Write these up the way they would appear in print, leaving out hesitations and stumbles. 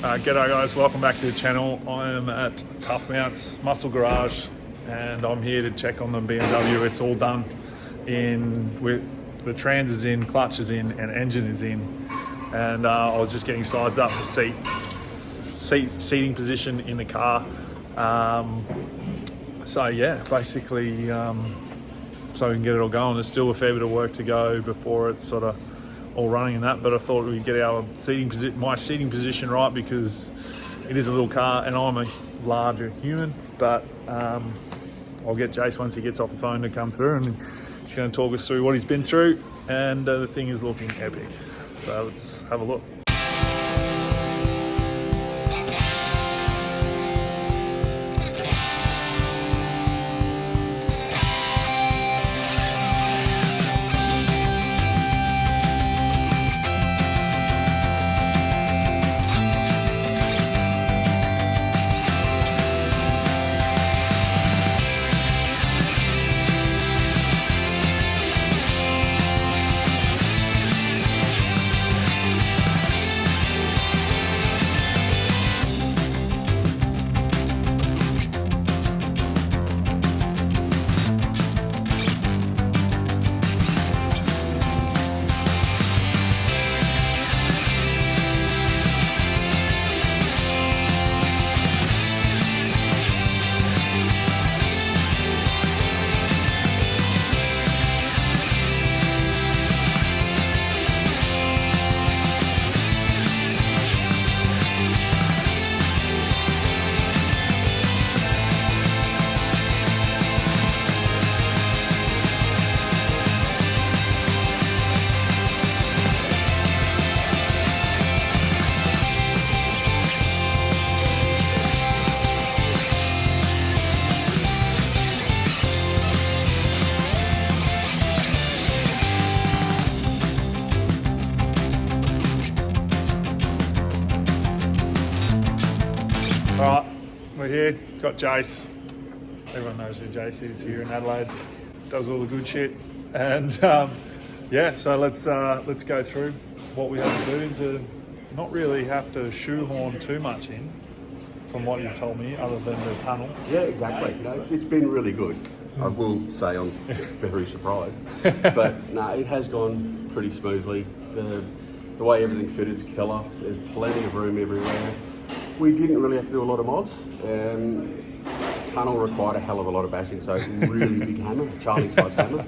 G'day guys, welcome back to the channel. I am at Tuff Mounts Muscle Garage and I'm here to check on the BMW. It's all done with the trans is in, clutch is in and engine is in, and I was just getting sized up for seating position in the car. So yeah, basically so we can get it all going. There's still a fair bit of work to go before it's sort of all running and that, but I thought we'd get our my seating position right, because it is a little car and I'm a larger human. But I'll get Jase once he gets off the phone to come through, and he's going to talk us through what he's been through, and the thing is looking epic. So let's have a look. Alright, we're here, got Jase. Everyone knows who Jase is here in Adelaide. Does all the good shit. And yeah, so let's go through what we have to do to not really have to shoehorn too much in, from what you've told me, other than the tunnel. Yeah, exactly. You know, it's been really good. I will say I'm very surprised. But no, it has gone pretty smoothly. The way everything fitted is killer. There's plenty of room everywhere. We didn't really have to do a lot of mods. Tunnel required a hell of a lot of bashing, so really big hammer, Charlie size hammer.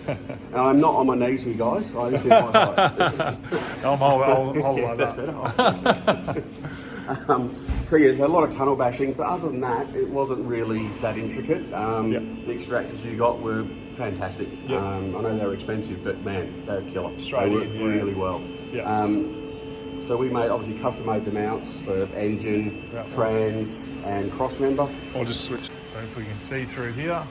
And I'm not on my knees here, guys. This is my height. I'll hold like That's that. better. So yeah, there's a lot of tunnel bashing, but other than that, it wasn't really that intricate. The extractors you got were fantastic. Yep. I know they were expensive, but man, they were killer. Straight they worked in, yeah. really well. Yep. So we obviously custom made the mounts for engine, trans and crossmember. I'll just switch so if we can see through here.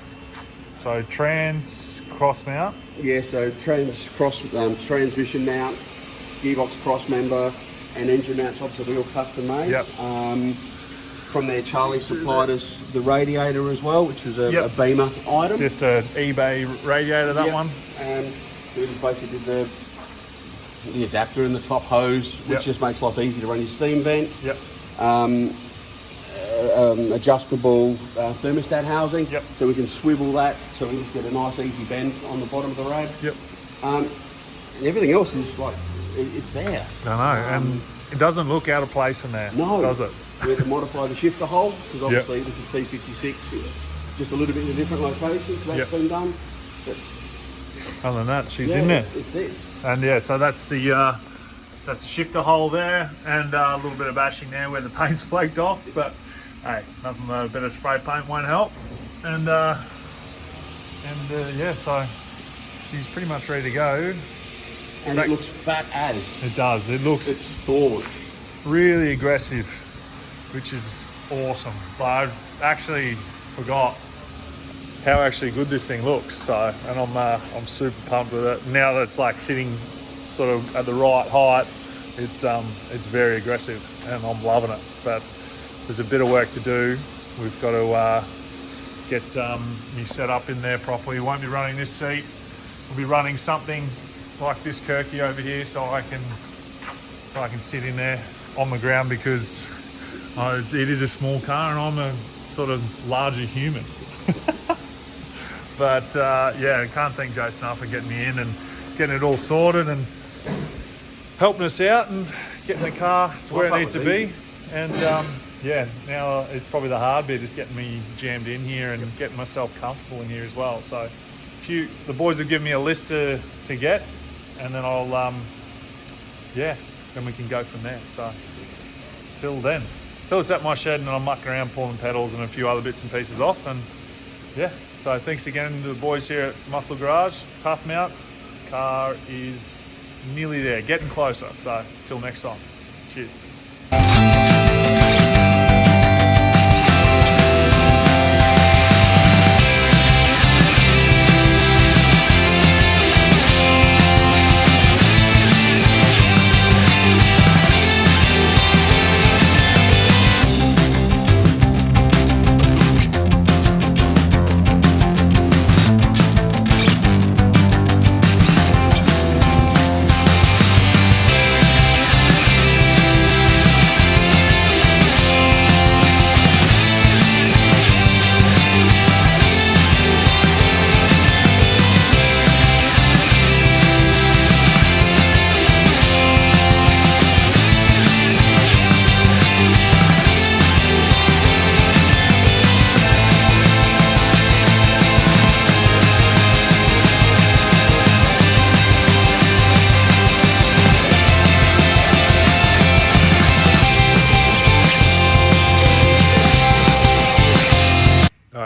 So trans cross mount. Yeah, so transmission mount, gearbox crossmember, and engine mounts obviously all custom made. Yep. From there, Charlie supplied us the radiator as well, which was a Beamer item. Just an eBay radiator, that one. And we just basically did the adapter and the top hose, which just makes life easy to run your steam vent. Yep. Adjustable thermostat housing. Yep. So we can swivel that, so we just get a nice easy bend on the bottom of the rad. Yep. And everything else is like, it's there. I know, and it doesn't look out of place in there, does it? We had to modify the shifter hole, because obviously with the T56 it's just a little bit in a different location, so that's been done. But other than that, she's in there. It's And yeah, so that's the shifter hole there, and a little bit of bashing there where the paint's flaked off. But hey, nothing but a bit of spray paint won't help. And yeah, so she's pretty much ready to go. And it looks fat as. It does. It looks. It's stored. Really aggressive, which is awesome. But I actually forgot how actually good this thing looks. So, and I'm super pumped with it. Now that it's like sitting sort of at the right height, it's very aggressive, and I'm loving it. But there's a bit of work to do. We've got to get me set up in there properly. We won't be running this seat. We'll be running something like this Kirky over here, so I can sit in there on the ground because it is a small car and I'm a sort of larger human. But yeah, I can't thank Jase enough for getting me in and getting it all sorted and helping us out and getting the car to where it needs to be. And yeah, now it's probably the hard bit is getting me jammed in here and getting myself comfortable in here as well. So the boys have given me a list to get, and then I'll yeah, then we can go from there. So till it's at my shed and I'm mucking around pulling pedals and a few other bits and pieces off. And yeah, so thanks again to the boys here at Muscle Garage, Tuff Mounts. Car is nearly there, getting closer. So till next time, cheers.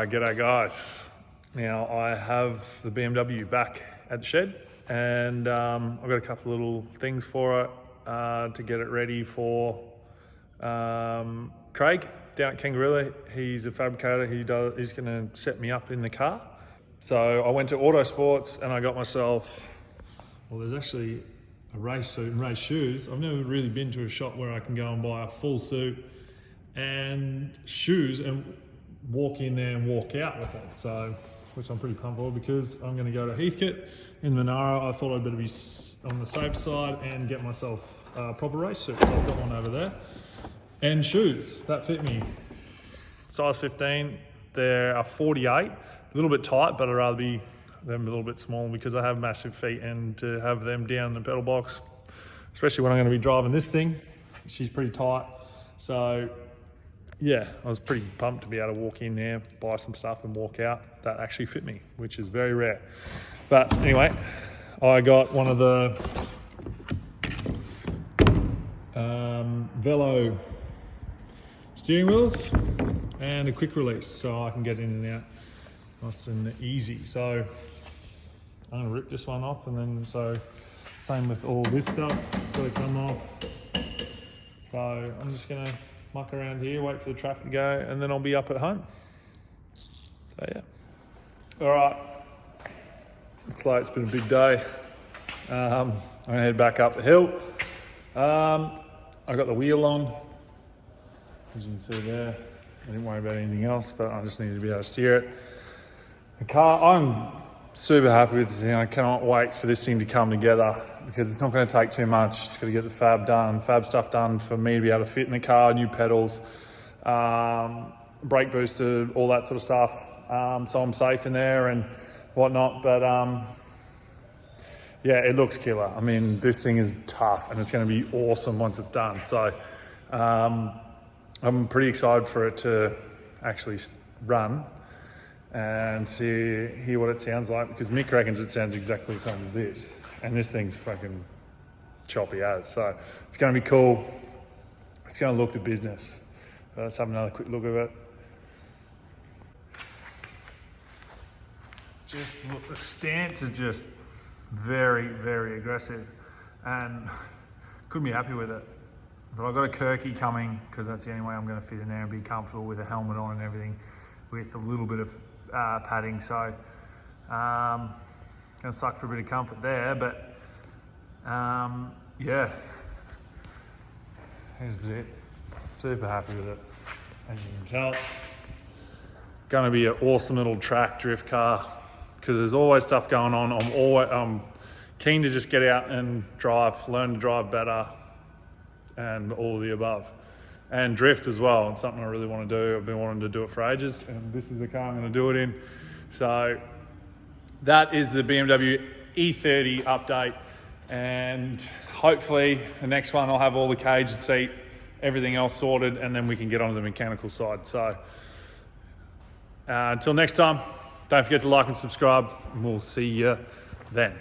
G'day guys. Now I have the BMW back at the shed and I've got a couple of little things for it to get it ready for Craig down at Kangaroo. He's a fabricator. He's going to set me up in the car. So I went to Auto Sports and I got myself, well, there's actually a race suit and race shoes. I've never really been to a shop where I can go and buy a full suit and shoes and walk in there and walk out with it. So, which I'm pretty pumped for because I'm going to go to Heathcote in Monaro. I thought I'd better be on the safe side and get myself a proper race suit. So I've got one over there. And shoes that fit me. Size 15. They're a 48. A little bit tight, but I'd rather be them a little bit small because I have massive feet, and to have them down the pedal box, especially when I'm going to be driving this thing, she's pretty tight. So yeah, I was pretty pumped to be able to walk in there, buy some stuff and walk out that actually fit me, which is very rare. But anyway, I got one of the Velo steering wheels and a quick release so I can get in and out nice and easy. So I'm gonna rip this one off, and then so same with all this stuff, it's gotta come off. So I'm just gonna muck around here, wait for the traffic to go, and then I'll be up at home. So yeah. All right, it's late, it's been a big day. I'm gonna head back up the hill. I got the wheel on, as you can see there. I didn't worry about anything else, but I just needed to be able to steer it. The car, I'm super happy with this thing. I cannot wait for this thing to come together because it's not going to take too much. It's got to get the fab stuff done for me to be able to fit in the car, new pedals, brake booster, all that sort of stuff. So I'm safe in there and whatnot. But yeah, it looks killer. I mean, this thing is tough and it's going to be awesome once it's done. So I'm pretty excited for it to actually run and hear what it sounds like, because Mick reckons it sounds exactly the same as this, and this thing's fucking choppy as. So it's going to be cool. It's going to look the business. Let's have another quick look at it. Just look, the stance is just very, very aggressive, and couldn't be happy with it. But I've got a Kirky coming because that's the only way I'm going to fit in there and be comfortable with a helmet on and everything, with a little bit of padding. So going to suck for a bit of comfort there, but yeah, here's it. Super happy with it, as you can tell. Going to be an awesome little track drift car because there's always stuff going on. I'm keen to just get out and drive, learn to drive better, and all of the above. And drift as well. It's something I really want to do. I've been wanting to do it for ages, and this is the car I'm going to do it in. So that is the BMW E30 update, and hopefully the next one I'll have all the cage and seat, everything else sorted, and then we can get onto the mechanical side. So until next time, don't forget to like and subscribe, and we'll see you then.